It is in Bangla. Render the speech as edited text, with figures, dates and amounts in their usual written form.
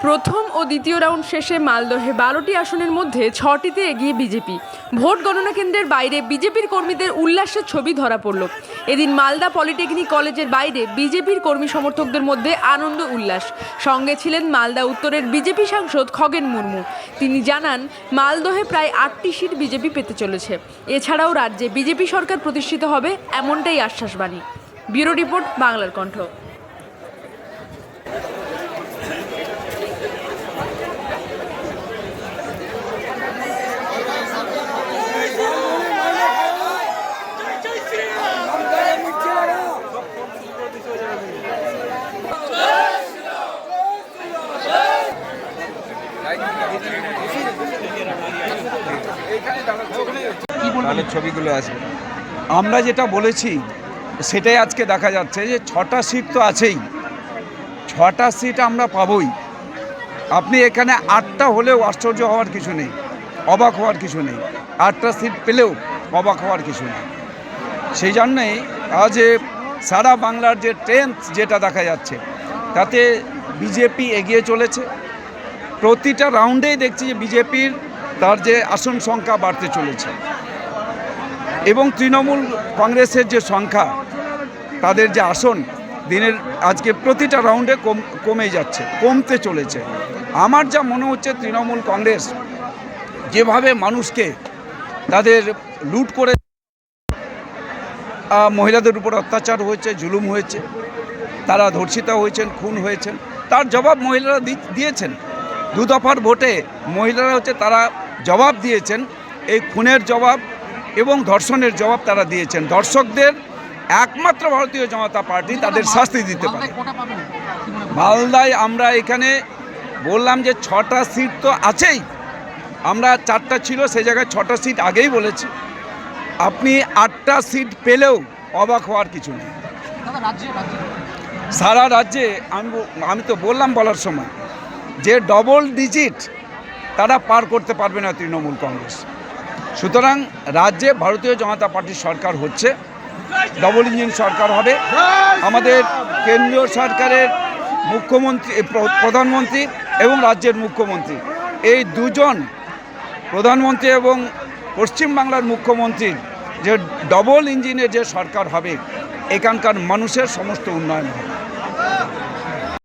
প্রথম ও দ্বিতীয় রাউন্ড শেষে মালদহে 12টি আসনের মধ্যে 6টিতে এগিয়ে বিজেপি। ভোট গণনা কেন্দ্রের বাইরে বিজেপির কর্মীদের উল্লাসের ছবি ধরা পড়ল। এদিন মালদা পলিটেকনিক কলেজের বাইরে বিজেপির কর্মী সমর্থকদের মধ্যে আনন্দ উল্লাস। সঙ্গে ছিলেন মালদা উত্তরের বিজেপি সাংসদ খগেন মুর্মু। তিনি জানান, মালদহে প্রায় 8টি সিট বিজেপি পেতে চলেছে। এছাড়াও রাজ্যে বিজেপি সরকার প্রতিষ্ঠিত হবে, এমনটাই আশ্বাসবাণী। ব্যুরো রিপোর্ট, বাংলার কণ্ঠ। ছবিগুলো আছে, আমরা যেটা বলেছি সেটাই আজকে দেখা যাচ্ছে যে 6টা সিট তো আছেই, 6টা সিট আমরা পাবই। আপনি এখানে 8টা হলেও আশ্চর্য হওয়ার কিছু নেই, অবাক হওয়ার কিছু নেই। 8টা সিট পেলেও অবাক হওয়ার কিছু নেই। সেই জন্যেই আজ সারা বাংলার যে ট্রেন্ড যেটা দেখা যাচ্ছে তাতে বিজেপি এগিয়ে চলেছে। প্রতিটা রাউন্ডেই দেখছি যে বিজেপির তার যে আসন সংখ্যা বাড়তে চলেছে এবং তৃণমূল কংগ্রেসের যে সংখ্যা, তাদের যে আসন দিনের আজকে প্রতিটা রাউন্ডে কমতে চলেছে। আমার যা মনে হচ্ছে, তৃণমূল কংগ্রেস যেভাবে মানুষকে তাদের লুট করে, মহিলাদের উপর অত্যাচার হয়েছে, জুলুম হয়েছে, তারা ধর্ষিতা হয়েছেন, খুন হয়েছেন, তার জবাব মহিলারা দিয়েছেন। 2 দফার ভোটে মহিলারা তারা জবাব দিয়েছেন, এই খুনের জবাব এবং ধর্ষণের জবাব তারা দিয়েছেন। দর্শকদের একমাত্র ভারতীয় জনতা পার্টি তাদের শাস্তি দিতে পারে। মালদায় আমরা এখানে বললাম যে 6টা সিট তো আছেই, আমরা 4টা ছিল সেই জায়গায় 6টা সিট আগেই বলেছি। আপনি 8টা সিট পেলেও অবাক হওয়ার কিছু নেই। সারা রাজ্যে আমি তো বললাম বলার সময় যে ডবল ডিজিট তারা পার করতে পারবে না তৃণমূল কংগ্রেস। সুতরাং রাজ্যে ভারতীয় জনতা পার্টির সরকার হচ্ছে, ডবল ইঞ্জিন সরকার হবে। আমাদের কেন্দ্রীয় সরকারের মুখ্যমন্ত্রী, প্রধানমন্ত্রী এবং রাজ্যের মুখ্যমন্ত্রী, এই দুজন প্রধানমন্ত্রী এবং পশ্চিমবাংলার মুখ্যমন্ত্রীর যে ডবল ইঞ্জিনের যে সরকার হবে, এখানকার মানুষের সমস্ত উন্নয়ন হবে।